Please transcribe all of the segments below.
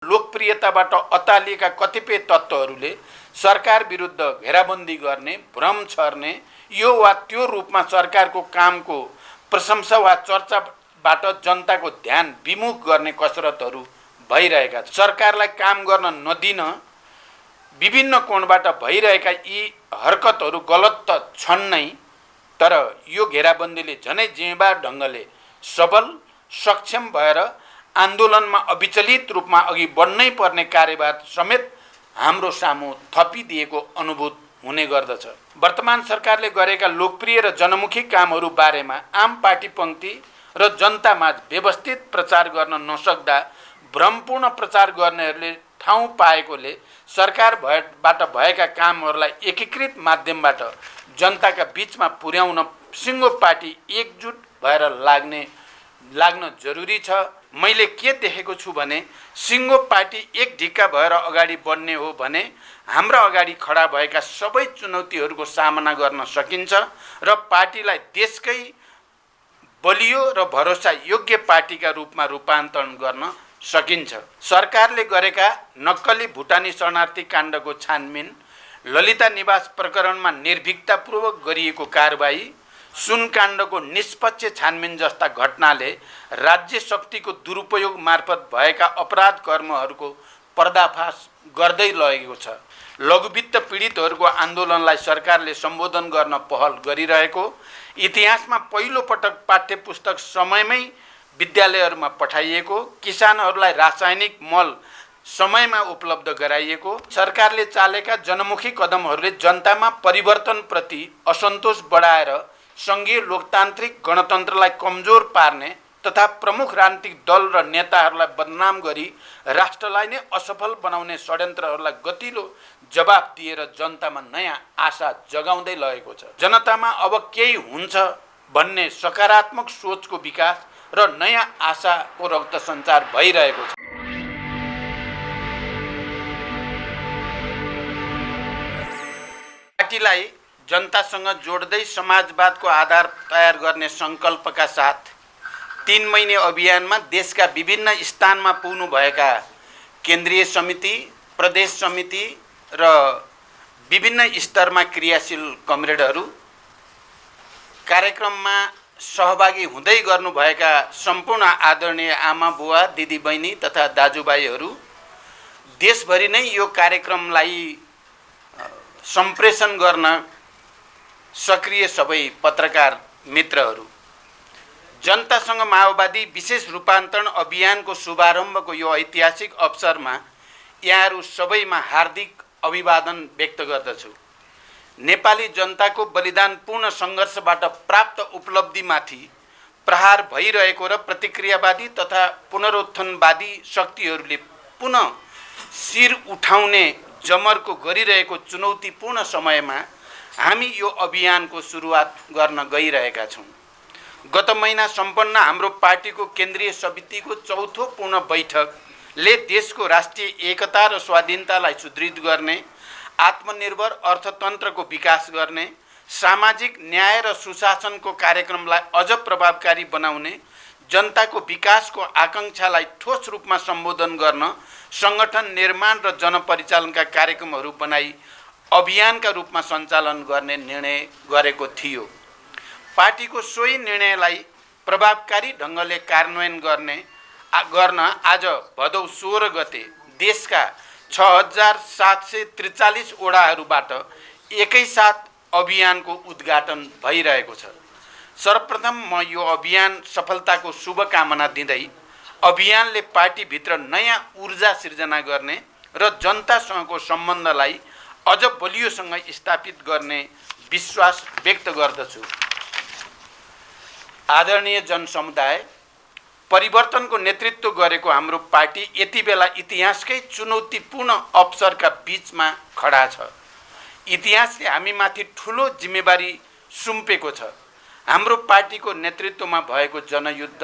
लोकप्रियताबाट अत्तालिएका कतिपय तत्त्वहरूले सरकार विरुद्ध घेराबन्दी गर्ने, भ्रम छर्ने, यो वा त्यो रूपमा सरकारको कामको प्रशंसा वा चर्चाबाट जनताको ध्यान विमुख गर्ने कसरतहरू भइरहेका छन्। सरकारलाई काम गर्न नदिन विभिन्न कोणबाट भइरहेका यी हरकतहरू गलत त छन् नै, तर यो घेराबन्दीले झनै जिम्मेवार ढङ्गले सबल सक्षम भएर आन्दोलनमा अविचलित रूपमा अघि बढ्नै पर्ने कार्यभार समेत हाम्रो सामु थपिदिएको अनुभूत हुने गर्दछ। वर्तमान सरकारले गरेका लोकप्रिय र जनमुखी कामहरू बारेमा आम पार्टी पङ्क्ति र जनतामाझ व्यवस्थित प्रचार गर्न नसक्दा भ्रमपूर्ण प्रचार गर्नेहरूले ठाउँ पाएकोले सरकारबाट भएका कामहरूलाई एकीकृत माध्यमबाट जनताका बीचमा पुर्याउन सिङ्गो पार्टी एकजुट भएर लाग्न जरुरी छ। मैले के देखेको छु भने सिङ्गो पार्टी एक ढिक्का भएर अगाडि बढ्ने हो भने हाम्रा अगाडि खडा भएका सबै चुनौतीहरूको सामना गर्न सकिन्छ र पार्टीलाई देशकै बलियो र भरोसा योग्य पार्टीका रूपमा रूपान्तरण गर्न सकिन्छ। सरकारले गरेका नक्कली भुटानी शरणार्थी काण्डको छानबिन, ललिता निवास प्रकरणमा निर्भीकतापूर्वक गरिएको कारबाही, सुनकाण्डको निष्पक्ष छानबिन जस्ता घटनाले राज्य शक्तिको दुरुपयोग मार्फत भएका अपराध कर्महरूको पर्दाफास गर्दै लगेको छ। लघुवित्त पीडितहरूको आन्दोलनलाई सरकारले सम्बोधन गर्न पहल गरिरहेको, इतिहासमा पहिलो पटक पाठ्यपुस्तक समयमै विद्यालयहरूमा पठाइएको, किसानहरूलाई रासायनिक मल समयमा उपलब्ध गराइएको, सरकारले चालेका जनमुखी कदमहरूले जनतामा परिवर्तनप्रति असन्तोष बढाएर सङ्घीय लोकतान्त्रिक गणतन्त्रलाई कमजोर पार्ने तथा प्रमुख राजनीतिक दल र नेताहरूलाई बदनाम गरी राष्ट्रलाई नै असफल बनाउने षड्यन्त्रहरूलाई गतिलो जवाफ दिएर जनतामा नयाँ आशा जगाउँदै लगेको छ। जनतामा अब केही हुन्छ भन्ने सकारात्मक सोचको विकास र नयाँ आशाको रक्त सञ्चार भइरहेको छ। पार्टीलाई जनतासँग जोड्दै समाजवादको आधार तयार गर्ने सङ्कल्पका साथ 3 महिने अभियानमा देशका विभिन्न स्थानमा पुग्नुभएका केन्द्रीय समिति, प्रदेश समिति र विभिन्न स्तरमा क्रियाशील कमरेडहरू, कार्यक्रममा सहभागी हुँदै गर्नुभएका सम्पूर्ण आदरणीय आमा बुवा, दिदी बहिनी तथा दाजुभाइहरू, देशभरि नै यो कार्यक्रमलाई सम्प्रेषण गर्न सक्रिय सबै पत्रकार मित्रहरू, जनतासँग माओवादी विशेष रूपान्तरण अभियानको शुभारम्भको यो ऐतिहासिक अवसरमा यहाँहरू सबैमा हार्दिक अभिवादन व्यक्त गर्दछु। नेपाली जनताको बलिदानपूर्ण सङ्घर्षबाट प्राप्त उपलब्धिमाथि प्रहार भइरहेको र प्रतिक्रियावादी तथा पुनरुत्थानवादी शक्तिहरूले पुनः शिर उठाउने जमर्को गरिरहेको चुनौतीपूर्ण समयमा हामी यो अभियानको सुरुवात गर्न गइरहेका छौँ। गत महिना सम्पन्न हाम्रो पार्टीको केन्द्रीय समितिको चौथो पूर्ण बैठकले देशको राष्ट्रिय एकता र स्वाधीनतालाई सुदृढ गर्ने, आत्मनिर्भर अर्थतन्त्रको विकास गर्ने, सामाजिक न्याय र सुशासनको कार्यक्रमलाई अझ प्रभावकारी बनाउने, जनताको विकासको आकाङ्क्षालाई ठोस रूपमा सम्बोधन गर्न, सङ्गठन निर्माण र जनपरिचालनका कार्यक्रमहरू बनाई अभियानका रूपमा सञ्चालन गर्ने निर्णय गरेको थियो। पार्टीको सोही निर्णयलाई प्रभावकारी ढङ्गले कार्यान्वयन गर्न आज भदौ 16 गते देशका 6743 वडाहरूबाट एकैसाथ अभियानको उद्घाटन भइरहेको छ। सर्वप्रथम म यो अभियान सफलताको शुभकामना दिँदै अभियानले पार्टीभित्र नयाँ ऊर्जा सिर्जना गर्ने र जनतासँगको सम्बन्धलाई अझ बलियोसँग स्थापित गर्ने विश्वास व्यक्त गर्दछु। आदरणीय जनसमुदाय, परिवर्तनको नेतृत्व गरेको हाम्रो पार्टी यति बेला इतिहासकै चुनौतीपूर्ण अवसरका बीचमा खडा छ। इतिहासले हामीमाथि ठुलो जिम्मेवारी सुम्पेको छ। हाम्रो पार्टीको नेतृत्वमा भएको जनयुद्ध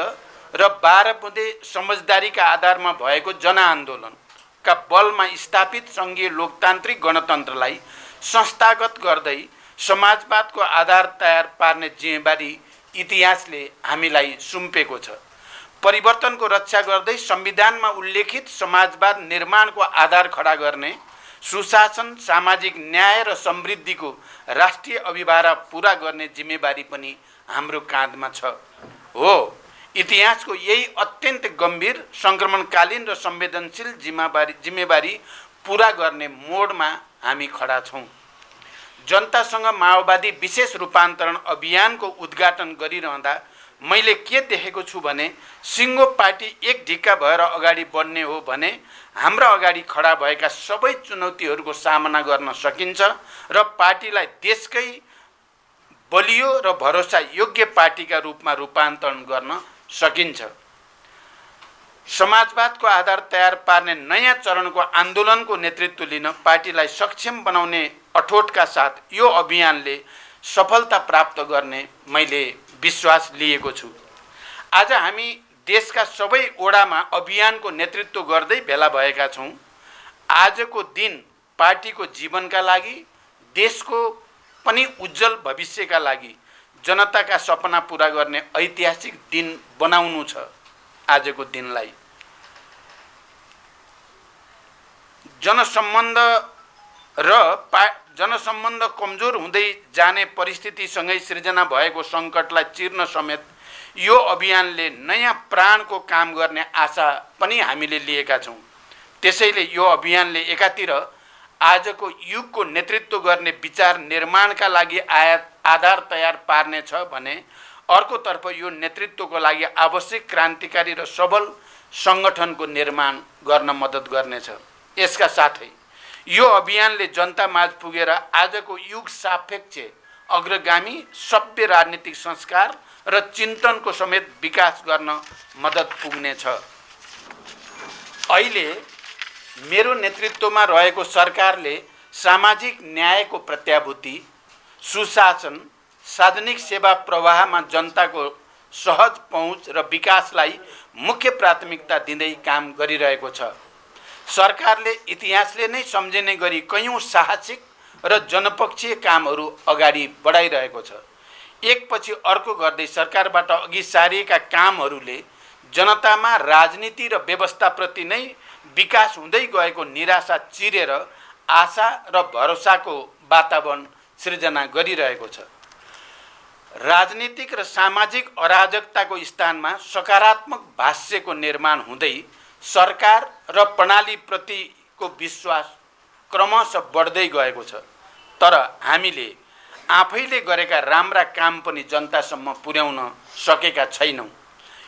र 12 बुँदे समझदारीका आधारमा भएको जनआन्दोलनका बलमा स्थापित सङ्घीय लोकतान्त्रिक गणतन्त्रलाई संस्थागत गर्दै समाजवादको आधार तयार पार्ने जिम्मेवारी इतिहासले हामीलाई सुम्पेको छ। परिवर्तनको रक्षा गर्दै संविधानमा उल्लेखित समाजवाद निर्माणको आधार खडा गर्ने, सुशासन, सामाजिक न्याय र समृद्धिको राष्ट्रिय अभिभारा पूरा गर्ने जिम्मेवारी पनि हाम्रो काँधमा छ। हो, इतिहासको यही अत्यन्त गम्भीर, सङ्क्रमणकालीन र संवेदनशील जिम्मेवारी पूरा गर्ने मोडमा हामी खडा छौँ। जनतासँग माओवादी विशेष रूपान्तरण अभियानको उद्घाटन गरिरहँदा मैले के देखेको छु भने, सिङ्गो पार्टी एक ढिक्का भएर अगाडि बढ्ने हो भने हाम्रा अगाडि खडा भएका सबै चुनौतीहरूको सामना गर्न सकिन्छ र पार्टीलाई देशकै बलियो र भरोसा योग्य पार्टीका रूपमा रूपान्तरण गर्न सकिन्छ। समाजवादको आधार तयार पार्ने नयाँ चरणको आन्दोलनको नेतृत्व लिन पार्टीलाई सक्षम बनाउने अठोटका साथ यो अभियानले सफलता प्राप्त गर्ने मैले विश्वास लिएको छु। आज हामी देशका सबै ओडामा अभियानको नेतृत्व गर्दै भेला भएका छौँ। आजको दिन पार्टीको जीवनका लागि, देशको पनि उज्जवल भविष्यका लागि जनताका सपना पूरा गर्ने ऐतिहासिक दिन बनाउनु छ। आजको दिनलाई जनसम्बन्ध कमजोर हुँदै जाने परिस्थितिसँगै सृजना भएको सङ्कटलाई चिर्न समेत यो अभियानले नयाँ प्राणको काम गर्ने आशा पनि हामीले लिएका छौँ। त्यसैले यो अभियानले एकातिर आजको युगको नेतृत्व गर्ने विचार निर्माणका लागि आधार तयार पार्नेछ भने अर्कोतर्फ यो नेतृत्वको लागि आवश्यक क्रान्तिकारी र सबल सङ्गठनको निर्माण गर्न मद्दत गर्नेछ। यसका साथै यो अभियानले जनतामाझ पुगेर आजको युग सापेक्ष अग्रगामी सभ्य राजनीतिक संस्कार र चिन्तनको समेत विकास गर्न मद्दत पुग्नेछ। अहिले मेरो नेतृत्वमा रहेको सरकारले सामाजिक न्यायको प्रत्याभूति, सुशासन, सार्वजनिक सेवा प्रवाहमा जनताको सहज पहुँच र विकासलाई मुख्य प्राथमिकता दिँदै काम गरिरहेको छ। सरकारले इतिहासले नै सम्झिने गरी कयौं साहसिक र जनपक्षीय कामहरू अगाडि बढाइरहेको छ। एकपछि अर्को गर्दै सरकारबाट अघि सारिएका कामहरूले जनतामा राजनीति र व्यवस्थाप्रति नै विकास हुँदै गएको निराशा चिरेर आशा र भरोसाको वातावरण सृजना गरिरहेको छ। राजनीतिक र सामाजिक अराजकताको स्थानमा सकारात्मक भाष्यको निर्माण हुँदै सरकार र प्रणालीप्रतिको विश्वास क्रमशः बढ्दै गएको छ। तर हामीले आफैले गरेका राम्रा काम पनि जनतासम्म पुर्याउन सकेका छैनौँ।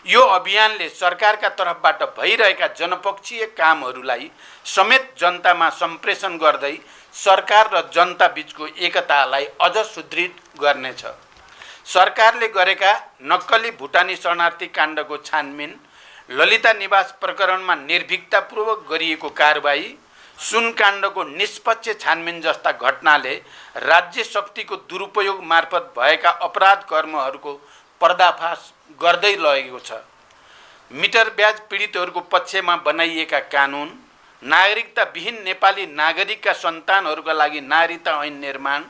यो अभियानले सरकारका तर्फबाट भइरहेका जनपक्षीय कामहरूलाई समेत जनतामा सम्प्रेषण गर्दै सरकार र जनता बीचको एकतालाई अझ सुदृढ गर्नेछ। सरकारले गरेका नक्कली भुटानी शरणार्थी काण्डको छानबिन, ललिता निवास प्रकरणमा निर्भीकतापूर्वक गरिएको कारबाही, सुनकाण्डको निष्पक्ष छानबिन जस्ता घटनाले राज्य शक्तिको दुरुपयोग मार्फत भएका अपराध कर्महरूको पर्दाफास गर्दै लगेको छ। मिटर ब्याज पीडितहरूको पक्षमा बनाइएका कानुन, नागरिकताविहीन नेपाली नागरिकका सन्तानहरूका लागि नागरिकता ऐन निर्माण,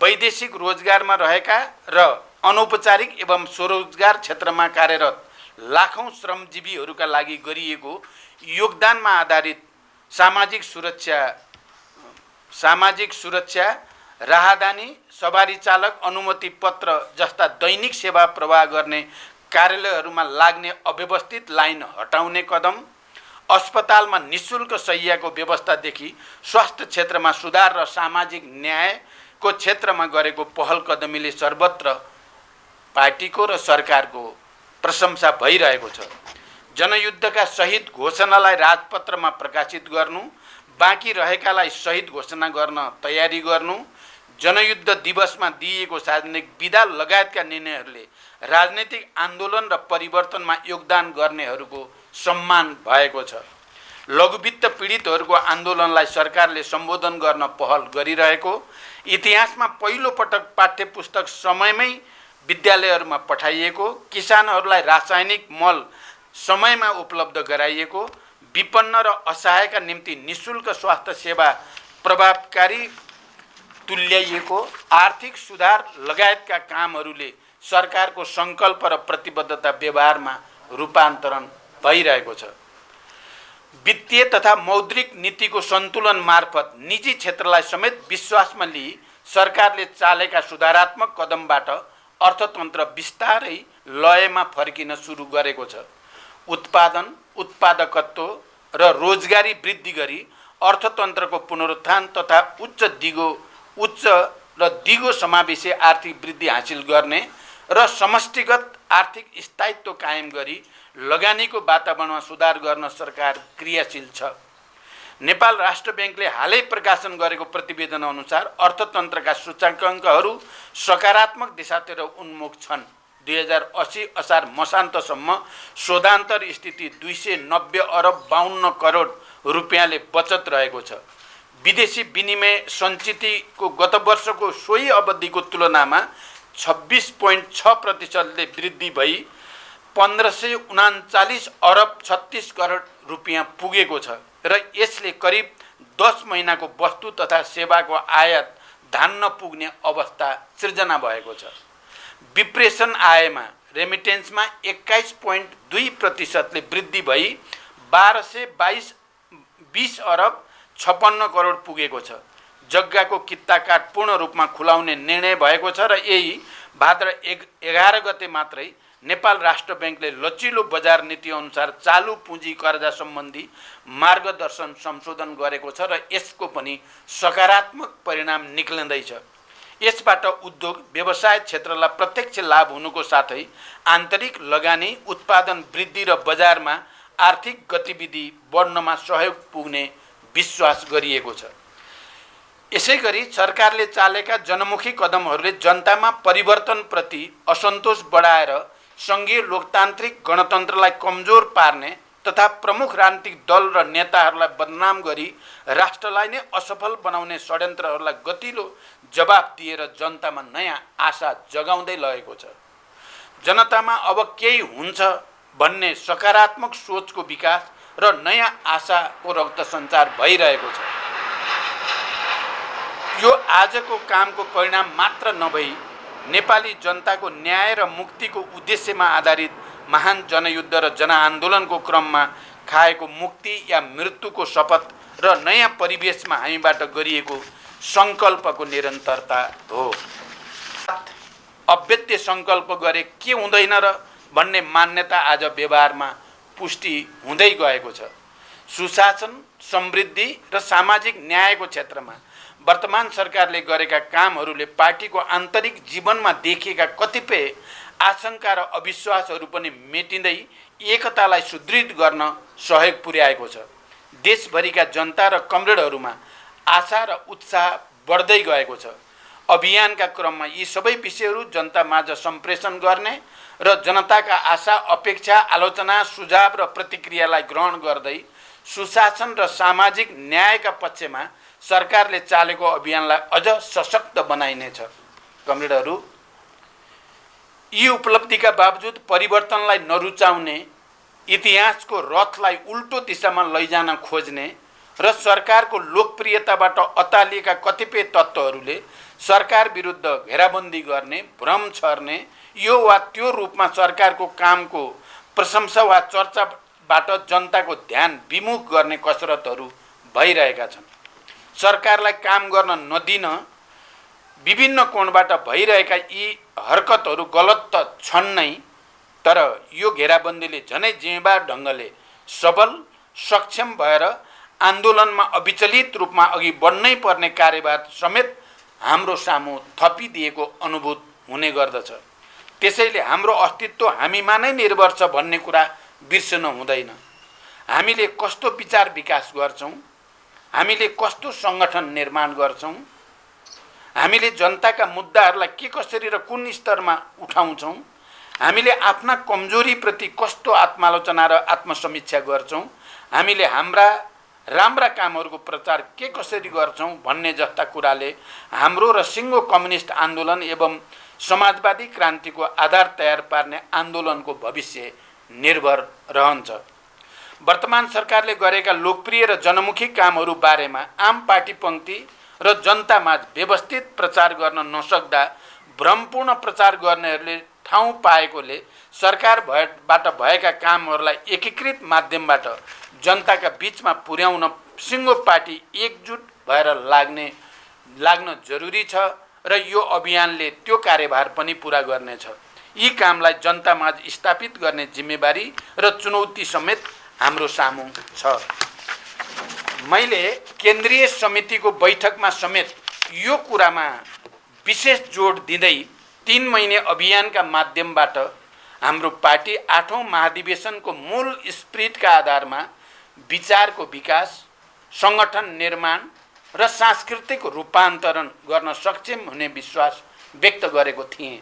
वैदेशिक रोजगारमा रहेका र अनौपचारिक एवं स्वरोजगार क्षेत्रमा कार्यरत लाखौं श्रमजीवीहरूका लागि गरिएको योगदानमा आधारित सामाजिक सुरक्षा, राहदानी, सवारी चालक अनुमति पत्र जस्ता दैनिक सेवा प्रवाह गर्ने कार्यालयहरूमा लाग्ने अव्यवस्थित लाइन हटाउने कदम, अस्पतालमा निःशुल्क शय्याको व्यवस्थादेखि स्वास्थ्य क्षेत्रमा सुधार र सामाजिक न्यायको क्षेत्रमा गरेको पहल कदमीले सर्वत्र पार्टीको र सरकारको प्रशंसा भइरहेको छ। जनयुद्धका शहीद घोषणालाई राजपत्रमा प्रकाशित गर्नु, बाँकी रहेकालाई शहीद घोषणा गर्न तयारी गर्नु, जनयुद्ध दिवसमा दिइएको सार्वजनिक विदा लगायतका निर्णयहरूले राजनीतिक आन्दोलन र परिवर्तनमा योगदान गर्नेहरूको सम्मान भएको छ। लघुवित्त पीडितहरूको आन्दोलनलाई सरकारले सम्बोधन गर्न पहल गरिरहेको, इतिहासमा पहिलो पटक पाठ्यपुस्तक समयमै विद्यालयहरूमा पठाइएको, किसानहरूलाई रासायनिक मल समयमा उपलब्ध गराइएको, विपन्न र असहायका निम्ति निःशुल्क स्वास्थ्य सेवा प्रभावकारी तुल्याइएको, आर्थिक सुधार लगायतका कामहरूले सरकारको सङ्कल्प र प्रतिबद्धता व्यवहारमा रूपान्तरण भइरहेको छ। वित्तीय तथा मौद्रिक नीतिको सन्तुलन मार्फत निजी क्षेत्रलाई समेत विश्वासमा लिई सरकारले चालेका सुधारात्मक कदमबाट अर्थतन्त्र बिस्तारै लयमा फर्किन सुरु गरेको छ। उत्पादन, उत्पादकत्व र रोजगारी वृद्धि गरी अर्थतन्त्रको पुनरुत्थान तथा उच्च र दिगो समावेशी आर्थिक वृद्धि हासिल गर्ने र समष्टिगत आर्थिक स्थायित्व कायम गरी लगानीको वातावरणमा सुधार गर्न सरकार क्रियाशील छ। नेपाल राष्ट्र बैंकले हालै प्रकाशन गरेको प्रतिवेदन अनुसार अर्थतन्त्रका सूचकाङ्कहरू सकारात्मक दिशातिर उन्मुख छन्। 2080 असार मसान्तसम्म शोधान्तर स्थिति 290 अरब 52 करोड रुपियाँले बचत रहेको छ। विदेशी विनिमय सञ्चितको गत वर्षको सोही अवधिको तुलनामा 26.6% वृद्धि भई 1539 अरब 36 करोड रुपियाँ पुगेको छ र यसले करिब 10 महिनाको वस्तु तथा सेवाको आयात धान्न पुग्ने अवस्था सृजना भएको छ। विप्रेषण आयमा रेमिटेन्समा 21.2% वृद्धि भई 1220 अरब 56 करोड पुगेको छ। जग्गाको कित्ता काट पूर्ण रूपमा खुलाउने निर्णय भएको छ र यही भाद्र 11 गते मात्रै नेपाल राष्ट्र बैंकले लचिलो बजार नीति अनुसार चालू पुँजी कर्जा सम्बन्धी मार्गदर्शन संशोधन गरेको छ र यसको पनि सकारात्मक परिणाम निक्लिँदैछ। यसबाट उद्योग व्यवसाय क्षेत्रलाई प्रत्यक्ष लाभ हुनुको साथै आन्तरिक लगानी, उत्पादन वृद्धि र बजारमा आर्थिक गतिविधि बढ्नमा सहयोग पुग्ने विश्वास गरिएको छ। यसैगरी सरकारले चालेका जनमुखी कदमहरूले जनतामा परिवर्तनप्रति असन्तोष बढाएर सङ्घीय लोकतान्त्रिक गणतन्त्रलाई कमजोर पार्ने तथा प्रमुख राजनीतिक दल र नेताहरूलाई बदनाम गरी राष्ट्रलाई नै असफल बनाउने षड्यन्त्रहरूलाई गतिलो जवाब दिएर जनतामा नयाँ आशा जगाउँदै लगेको छ। जनतामा अब केही हुन्छ भन्ने सकारात्मक सोचको विकास र नयाँ आशाको रक्त सञ्चार भइरहेको छ। यो आजको कामको परिणाम मात्र नभई नेपाली जनताको न्याय र मुक्तिको उद्देश्यमा आधारित महान जनयुद्ध र जनआन्दोलनको क्रममा खाएको मुक्ति या मृत्युको शपथ र नयाँ परिवेशमा हामीबाट गरिएको सङ्कल्पको निरन्तरता हो। अव्यक्त सङ्कल्प गरे के हुँदैन र भन्ने मान्यता आज व्यवहारमा पुष्टि हुँदै गएको छ। सुशासन, समृद्धि र सामाजिक न्यायको क्षेत्रमा वर्तमान सरकारले गरेका कामहरूले पार्टीको आन्तरिक जीवनमा देखिएका कतिपय आशंका र अविश्वासहरू पनि मेटिँदै एकतालाई सुदृढ गर्न सहयोग पुर्याएको छ। देशभरिका जनता र कमरेडहरूमा आशा र उत्साह बढ्दै गएको छ। अभियानका क्रममा यी सबै विषयहरू जनतामाझ सम्प्रेषण गर्ने र जनताका आशा, अपेक्षा, आलोचना, सुझाव र प्रतिक्रियालाई ग्रहण गर्दै सुशासन र सामाजिक न्यायका पक्षमा सरकारले चालेको अभियानलाई अझ सशक्त बनाइनेछ। कमरेडहरू, यी उपलब्धिका बावजुद परिवर्तनलाई नरुचाउने, इतिहासको रथलाई उल्टो दिशामा लैजान खोज्ने र सरकारको लोकप्रियताबाट अत्तालिएका कतिपय तत्त्वहरूले सरकार विरुद्ध घेराबन्दी गर्ने, भ्रम छर्ने, यो वा त्यो रूपमा सरकारको कामको प्रशंसा वा चर्चाबाट जनताको ध्यान विमुख गर्ने कसरतहरू भइरहेका छन्। सरकारलाई काम गर्न नदिन विभिन्न कोणबाट भइरहेका यी हरकतहरू गलत त छन् नै, तर यो घेराबन्दीले झनै जिम्मेवार ढङ्गले सबल, सक्षम भएर आन्दोलनमा अविचलित रूपमा अघि बढ्नै पर्ने कार्यभार समेत हाम्रो सामु थपिदिएको अनुभूत हुने गर्दछ। त्यसैले हाम्रो अस्तित्व हामीमा नै निर्भर छ भन्ने कुरा बिर्सन हुँदैन। हामीले कस्तो विचार विकास गर्छौँ, हामीले कस्तो सङ्गठन निर्माण गर्छौँ, हामीले जनताका मुद्दाहरूलाई के कसरी र कुन स्तरमा उठाउँछौँ, हामीले आफ्ना कमजोरीप्रति कस्तो आत्मालोचना र आत्मसमीक्षा गर्छौँ, हामीले हाम्रा राम्रा कामहरूको प्रचार के कसरी गर्छौँ भन्ने जस्ता कुराले हाम्रो र सिङ्गो कम्युनिस्ट आन्दोलन एवं समाजवादी क्रान्तिको आधार तयार पार्ने आन्दोलनको भविष्य निर्भर रहन्छ। वर्तमान सरकारले गरेका लोकप्रिय र जनमुखी कामहरू बारेमा आम पार्टी पङ्क्ति र जनतामाझ व्यवस्थित प्रचार गर्न नसक्दा भ्रमपूर्ण प्रचार गर्नेहरूले ठाउँ पाएकोले सरकारबाट भएका कामहरूलाई एकीकृत माध्यमबाट जनताका बीचमा पुर्याउन सिङ्गो पार्टी एकजुट भएर लाग्न जरुरी छ र यो अभियानले त्यो कार्यभार पनि पुरा गर्नेछ। यी कामलाई जनतामाझ स्थापित गर्ने जिम्मेवारी र चुनौती समेत हाम्रो सामु छ। मैले केन्द्रीय समितिको बैठकमा समेत यो कुरामा विशेष जोड दिँदै 3 महिने अभियानका माध्यमबाट हाम्रो पार्टी 8औं महाधिवेशनको मूल स्पिरिटका आधारमा विचारको विकास, संगठन निर्माण र सांस्कृतिक रूपान्तरण गर्न सक्षम हुने विश्वास व्यक्त गरेको थिएँ।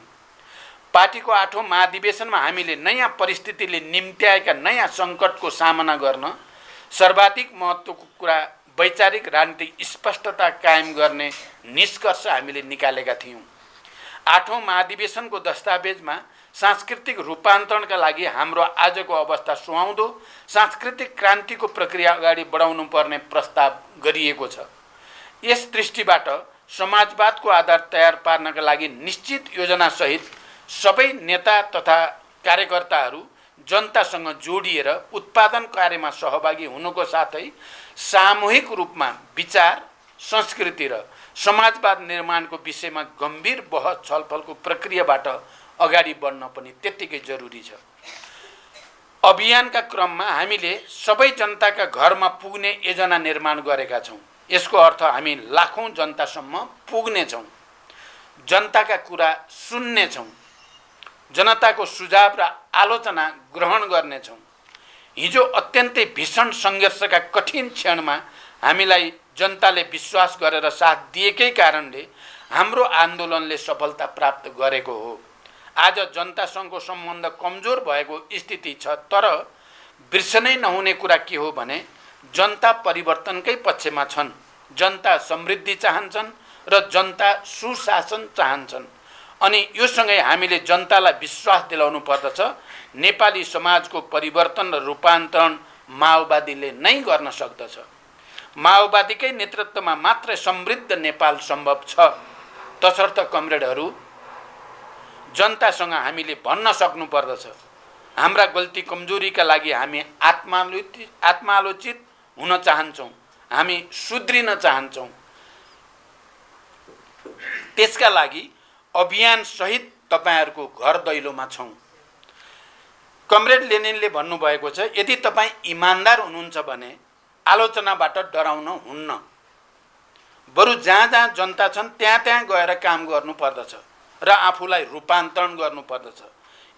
पार्टीको 8औं महाधिवेशनमा हामीले नयाँ परिस्थितिले निम्त्याएका नयाँ सङ्कटको सामना गर्न सर्वाधिक महत्त्वको कुरा वैचारिक राजनीतिक स्पष्टता कायम गर्ने निष्कर्ष हामीले निकालेका थियौँ। 8औं महाधिवेशनको दस्तावेजमा सांस्कृतिक रूपान्तरणका लागि हाम्रो आजको अवस्था सुहाउँदो सांस्कृतिक क्रान्तिको प्रक्रिया अगाडि बढाउनु पर्ने प्रस्ताव गरिएको छ। यस दृष्टिबाट समाजवादको आधार तयार पार्नका लागि निश्चित योजनासहित सबै नेता तथा कार्यकर्ताहरू जनतासँग जोडिएर उत्पादन कार्यमा सहभागी हुनुको साथै सामूहिक रूपमा विचार, संस्कृति र समाजवाद निर्माणको विषयमा गम्भीर बहस छलफलको प्रक्रियाबाट अगाडि बढ्न पनि त्यत्तिकै जरुरी छ। अभियानका क्रममा हामीले सबै जनताका घरमा पुग्ने योजना निर्माण गरेका छौँ। यसको अर्थ हामी लाखौं जनतासम्म पुग्नेछौँ, जनताका कुरा सुन्नेछौँ, जनताको सुझाव र आलोचना ग्रहण गर्नेछौँ। हिजो अत्यन्तै भीषण सङ्घर्षका कठिन क्षणमा हामीलाई जनताले विश्वास गरेर साथ दिएकै कारणले हाम्रो आन्दोलनले सफलता प्राप्त गरेको हो। आज जनतासँगको सम्बन्ध कमजोर भएको स्थिति छ, तर बिर्सनै नहुने कुरा के हो भने जनता परिवर्तनकै पक्षमा छन्। जनता समृद्धि चाहन्छन् र जनता सुशासन चाहन्छन्। अनि यो सँगै हामीले जनतालाई विश्वास दिलाउनु पर्दछ नेपाली समाजको परिवर्तन र रूपान्तरण माओवादीले नै गर्न सक्दछ। माओवादीकै नेतृत्वमा मात्रै समृद्ध नेपाल सम्भव छ। तसर्थ कमरेडहरू, जनतासँग हामीले भन्न सक्नु पर्दछ, हाम्रा गल्ती कमजोरीका लागि हामी आत्मालोचित हुन चाहन्छौँ, हामी सुध्रिन चाहन्छौँ। त्यसका लागि अभियान सहित तपाईहरुको घर दैलोमा छौं। कमरेड लेनिनले भन्नुभएको छ, यदि तपाई इमानदार हुनुहुन्छ भने आलोचनाबाट डराउन हुन्न, बरु जहाँ जहाँ जनता छन् त्यहाँ त्यहाँ गएर काम गर्नु पर्दछ र आफूलाई रूपान्तरण गर्नु पर्दछ।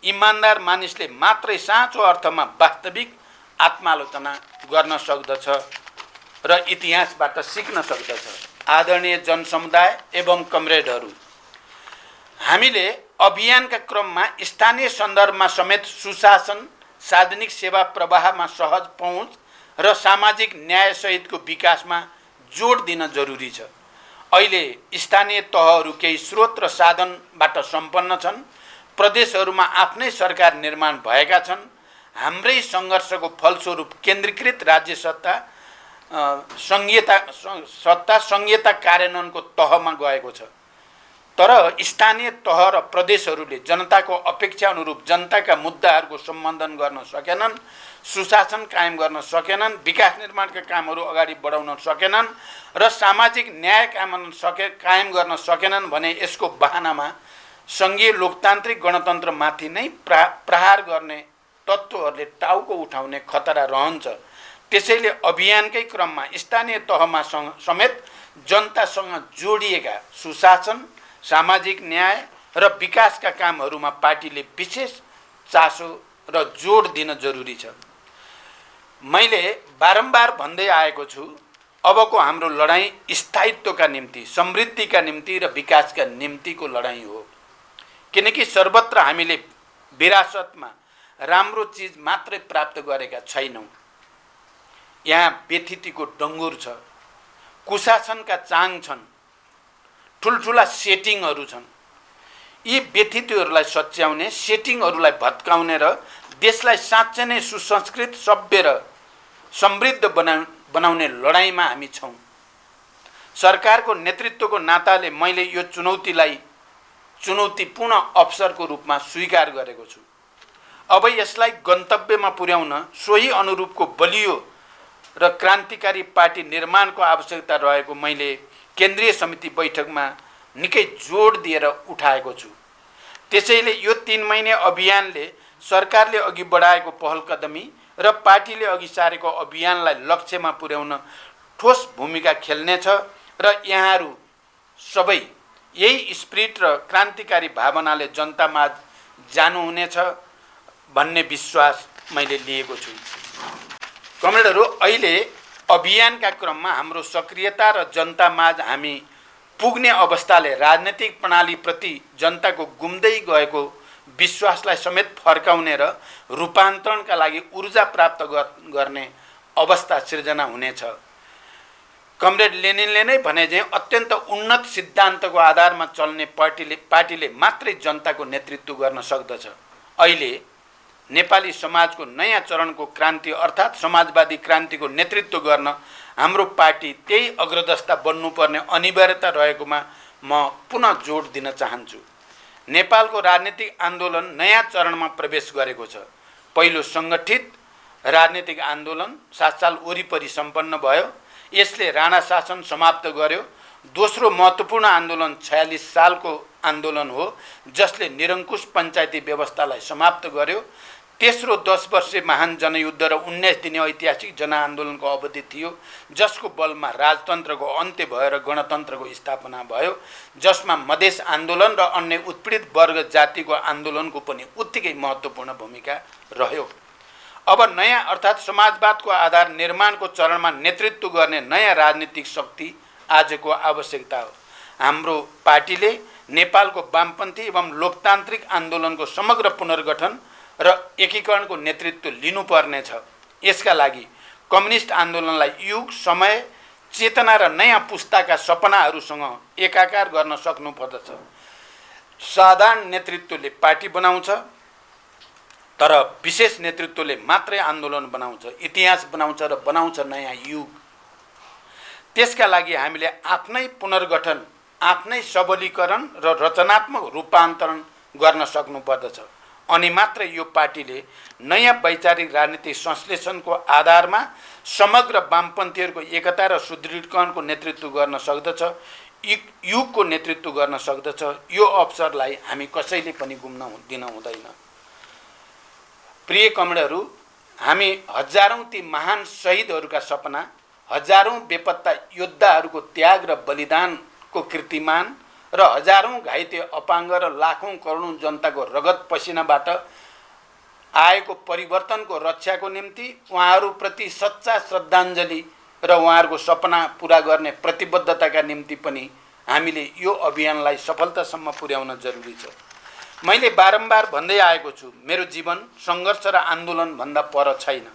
इमानदार मानिसले मात्रै साँचो अर्थमा वास्तविक आत्मालोचना गर्न सक्दछ र इतिहासबाट सिक्न सक्दछ। आदरणीय जनसमुदाय एवं कमरेडहरू, हामीले अभियानका क्रममा स्थानीय सन्दर्भमा समेत सुशासन, सार्वजनिक सेवा प्रवाहमा सहज पहुँच र सामाजिक न्याय सहितको विकासमा जोड दिन जरुरी छ। अहिले स्थानीय तहहरू केही स्रोत र साधनबाट सम्पन्न छन्। प्रदेशहरूमा आफ्नै सरकार निर्माण भएका छन्। हाम्रै सङ्घर्षको फलस्वरूप केन्द्रीकृत राज्य सत्ता संहिता कार्यान्वयनको तहमा गएको छ। तर स्थानीय तह र प्रदेशहरूले जनताको अपेक्षा अनुरूप जनताका मुद्दाहरूको सम्बोधन गर्न सकेनन्, सुशासन कायम गर्न सकेनन्, विकास निर्माणका कामहरू अगाडि बढाउन सकेनन् र सामाजिक न्याय कायम गर्न सकेनन् भने यसको बहानामा सङ्घीय लोकतान्त्रिक गणतन्त्रमाथि नै प्रहार गर्ने तत्त्वहरूले टाउको उठाउने खतरा रहन्छ। त्यसैले अभियानकै क्रममा स्थानीय तहमा समेत जनतासँग जोडिएका सुशासन, सामाजिक न्याय र विकासका कामहरूमा पार्टीले विशेष चासो र जोड दिन जरुरी छ। मैले बारम्बार भन्दै आएको छु, अबको हाम्रो लडाईँ स्थायित्वका निम्ति, समृद्धिका निम्ति र विकासका निम्तिको लडाईँ हो। किनकि सर्वत्र हामीले विरासतमा राम्रो चिज मात्रै प्राप्त गरेका छैनौँ। यहाँ व्यथितिको डङ्गुर छ, कुशासनका चाङ छन्, ठुल्ठुला सेटिङहरू छन्। यी व्यथितिहरूलाई सच्याउने, सेटिङहरूलाई भत्काउने र देशलाई साँच्चै नै सुसंस्कृत, सभ्य र समृद्ध बनाउने लडाईँमा हामी छौँ। सरकारको नेतृत्वको नाताले मैले यो चुनौतीलाई चुनौतीपूर्ण अवसरको रूपमा स्वीकार गरेको छु। अब यसलाई गन्तव्यमा पुर्याउन सोही अनुरूपको बलियो र क्रान्तिकारी पार्टी निर्माणको आवश्यकता रहेको मैले केन्द्रीय समिति बैठकमा निकै जोड दिएर उठाएको छु। त्यसैले यो 3 महिने अभियानले सरकारले अघि बढाएको पहल कदमी र पार्टीले अघि सारेको अभियानलाई लक्ष्यमा पुर्याउन ठोस भूमिका खेल्नेछ र यहाँहरू सबै यही स्पिरिट र क्रान्तिकारी भावनाले जनतामाझ जानुहुनेछ भन्ने विश्वास मैले लिएको छु। कमरेडहरू, अहिले अभियानका क्रममा हाम्रो सक्रियता र जनतामाझ हामी पुग्ने अवस्थाले राजनीतिक प्रणालीप्रति जनताको गुम्दै गएको विश्वासलाई समेत फर्काउने र रूपान्तरणका लागि ऊर्जा प्राप्त गर्ने अवस्था सिर्जना हुनेछ। कमरेड लेनिनले नै भने चाहिँ अत्यन्त उन्नत सिद्धान्तको आधारमा चल्ने पार्टीले मात्रै जनताको नेतृत्व गर्न सक्दछ। अहिले नेपाली समाजको नयाँ चरणको क्रान्ति अर्थात् समाजवादी क्रान्तिको नेतृत्व गर्न हाम्रो पार्टी त्यही अग्रदस्ता बन्नुपर्ने अनिवार्यता रहेकोमा म पुनः जोड दिन चाहन्छु। नेपालको राजनीतिक आन्दोलन नयाँ चरणमा प्रवेश गरेको छ। पहिलो सङ्गठित राजनीतिक आन्दोलन 7 साल वरिपरि सम्पन्न भयो। यसले राणा शासन समाप्त गर्यो। दोस्रो महत्त्वपूर्ण आन्दोलन 46 सालको आन्दोलन हो, जसले निरङ्कुश पञ्चायती व्यवस्थालाई समाप्त गर्यो। तेस्रो 10 वर्षे महान जनयुद्ध र 19 दिने ऐतिहासिक जनआन्दोलनको अवधि थियो, जसको बलमा राजतन्त्रको अन्त्य भयो र गणतन्त्रको स्थापना भयो, जसमा मधेस आन्दोलन र अन्य उत्पीडित वर्ग जातिको आन्दोलनको पनि उत्तिकै महत्त्वपूर्ण भूमिका रह्यो। अब नयाँ अर्थात् समाजवादको आधार निर्माणको चरणमा नेतृत्व गर्ने नयाँ राजनीतिक शक्ति आजको आवश्यकता हो। हाम्रो पार्टीले नेपालको वामपन्थी एवं लोकतान्त्रिक आन्दोलनको समग्र पुनर्गठन र एकीकरणको नेतृत्व लिनुपर्नेछ। यसका लागि कम्युनिस्ट आन्दोलनलाई युग, समय, चेतना र नयाँ पुस्ताका सपनाहरूसँग एकाकार गर्न सक्नुपर्दछ। साधारण नेतृत्वले पार्टी बनाउँछ, तर विशेष नेतृत्वले मात्रै आन्दोलन बनाउँछ, इतिहास बनाउँछ र बनाउँछ नयाँ युग। त्यसका लागि हामीले आफ्नै पुनर्गठन, आफ्नै सबलीकरण र रचनात्मक रूपान्तरण गर्न सक्नुपर्दछ। अनि मात्र यो पार्टीले नयाँ वैचारिक राजनीतिक संश्लेषणको आधारमा समग्र वामपन्थीहरूको एकता र सुदृढीकरणको नेतृत्व गर्न सक्दछ, युगको नेतृत्व गर्न सक्दछ। यो अवसरलाई हामी कसैले पनि गुम्न दिन हुँदैन। प्रिय कमरेडहरू, हामी हजारौं ती महान शहीदहरूका सपना, हजारौं बेपत्ता योद्धाहरूको त्याग र बलिदानको कीर्तिमान र हजारौं घाइते अपाङ्ग र लाखौं करोडौं जनताको रगत पसिनाबाट आएको परिवर्तनको रक्षाको निम्ति उहाँहरूप्रति सच्चा श्रद्धाञ्जली र उहाँहरूको सपना पुरा गर्ने प्रतिबद्धताका निम्ति पनि हामीले यो अभियानलाई सफलतासम्म पुर्याउन जरुरी छ। मैले बारम्बार भन्दै आएको छु, मेरो जीवन सङ्घर्ष र आन्दोलन भन्दा पर छैन।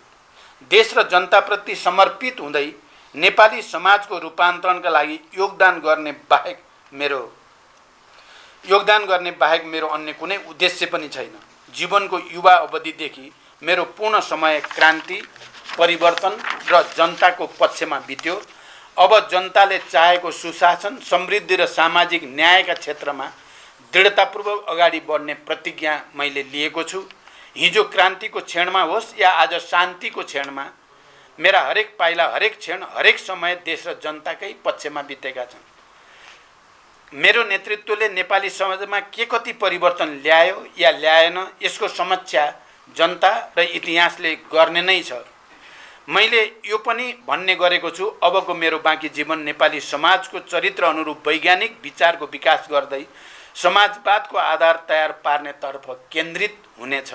देश र जनताप्रति समर्पित हुँदै नेपाली समाजको रूपान्तरणका लागि योगदान गर्ने बाहेक मेरो अन्य कुनै उद्देश्य पनि छैन। जीवनको युवा अवधिदेखि मेरो पूर्ण समय क्रान्ति, परिवर्तन र जनताको पक्षमा बित्यो। अब जनताले चाहेको सुशासन, समृद्धि र सामाजिक न्यायका क्षेत्रमा दृढतापूर्वक अगाडि बढ्ने प्रतिज्ञा मैले लिएको छु। हिजो क्रान्तिको क्षणमा होस् या आज शान्तिको क्षणमा, मेरा हरेक पाइला, हरेक क्षण, हरेक समय देश र जनताकै पक्षमा बितेका छन्। मेरो नेतृत्वले नेपाली समाजमा के कति परिवर्तन ल्यायो या ल्याएन, यसको समीक्षा जनता र इतिहासले गर्ने नै छ। मैले यो पनि भन्ने गरेको छु, अबको मेरो बाँकी जीवन नेपाली समाजको चरित्र अनुरूप वैज्ञानिक विचारको विकास गर्दै समाजवादको आधार तयार पार्नेतर्फ केन्द्रित हुनेछ।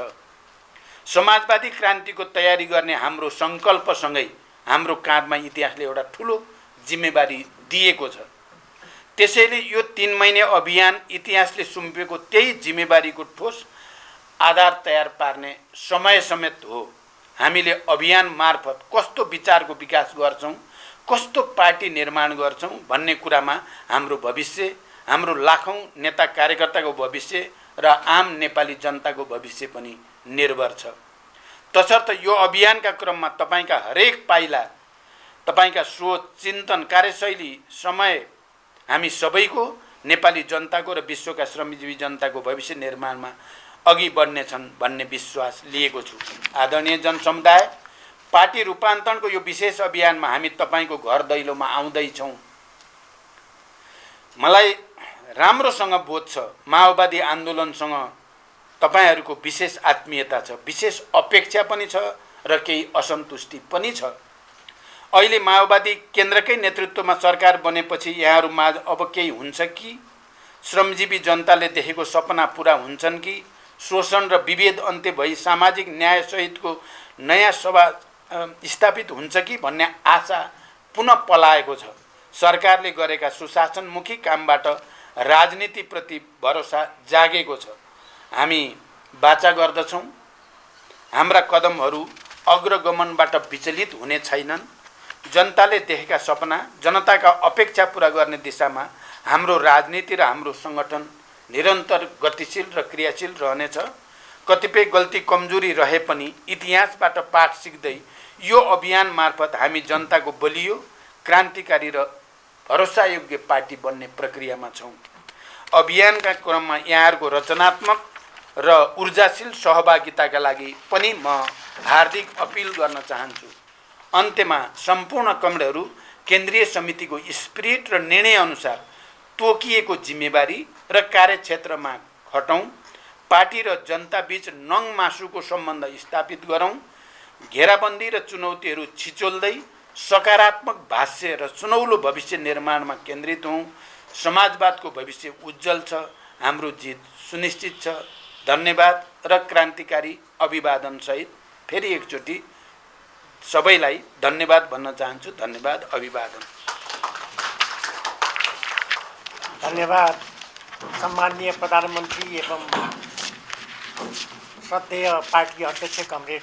समाजवादी क्रान्तिको तयारी गर्ने हाम्रो सङ्कल्पसँगै हाम्रो काँधमा इतिहासले एउटा ठुलो जिम्मेवारी दिएको छ। त्यसैले यो 3 महिने अभियान इतिहासले सुम्पेको त्यही जिम्मेवारीको ठोस आधार तयार पार्ने समय समेत हो। हामीले अभियान मार्फत कस्तो विचारको विकास गर्छौं, कस्तो पार्टी निर्माण गर्छौं भन्ने कुरामा हाम्रो भविष्य, हाम्रो लाखौं नेता कार्यकर्ताको भविष्य र आम नेपाली जनताको भविष्य पनि निर्भर छ। तसर्थ यो अभियानका क्रममा तपाईका हरेक पाइला, तपाईका सोच, चिन्तन, कार्यशैली, समय हामी सबैको नेपाली जनताको र विश्वका श्रमजीवी जनताको भविष्य निर्माणमा अघि बढ्नेछन् भन्ने विश्वास लिएको छु। आदरणीय जनसमुदाय, पार्टी रूपान्तरणको यो विशेष अभियानमा हामी तपाईको घर दैलोमा आउँदैछौँ। मलाई राम्रोसँग बोध छ, माओवादी आन्दोलनसँग तपाईहरूको विशेष आत्मीयता छ, विशेष अपेक्षा पनि छ र केही असन्तुष्टि पनि छ। अहिले माओवादी केन्द्रकै नेतृत्वमा सरकार बनेपछि यहाँहरूमाझ अब केही हुन्छ कि? श्रमजीवी जनताले देखेको सपना पुरा हुन्छन् कि? शोषण र विभेद अन्त्य भई सामाजिक न्यायसहितको नयाँ सभा स्थापित हुन्छ कि भन्ने आशा पुनः पलाएको छ। सरकारले गरेका सुशासनमुखी कामबाट राजनीतिप्रति भरोसा जागेको छ। हामी वाचा गर्दछौँ, हाम्रा कदमहरू अग्रगमनबाट विचलित हुने छैनन्। जनताले देखेका सपना, जनताका अपेक्षा पुरा गर्ने दिशामा हाम्रो राजनीति र हाम्रो सङ्गठन निरन्तर गतिशील र क्रियाशील रहनेछ। कतिपय गल्ती कमजोरी रहे पनि इतिहासबाट पाठ सिक्दै यो अभियान मार्फत हामी जनताको बलियो, क्रान्तिकारी र भरोसायोग्य पार्टी बन्ने प्रक्रियामा छौँ। अभियानका क्रममा यहाँहरूको रचनात्मक र ऊर्जाशील सहभागिताका लागि पनि म हार्दिक अपिल गर्न चाहन्छु। अन्त्यमा सम्पूर्ण कमरेडहरू केन्द्रीय समितिको स्पिरिट र निर्णय अनुसार तोकिएको जिम्मेवारी र कार्यक्षेत्रमा खटौँ। पार्टी र जनता बीच नङ मासुको सम्बन्ध स्थापित गरौँ। घेराबन्दी र चुनौतीहरू छिचोल्दै सकारात्मक भाष्य र सुनौलो भविष्य निर्माणमा केन्द्रित हौँ। समाजवादको भविष्य उज्जवल छ, हाम्रो जित सुनिश्चित छ। धन्यवाद र क्रान्तिकारी अभिवादनसहित फेरि एकचोटि सबैलाई धन्यवाद भन्न चाहन्छु। धन्यवाद, अभिवादन। धन्यवाद सम्माननीय प्रधानमन्त्री एवं श्रद्धेय पार्टी अध्यक्ष कमरेड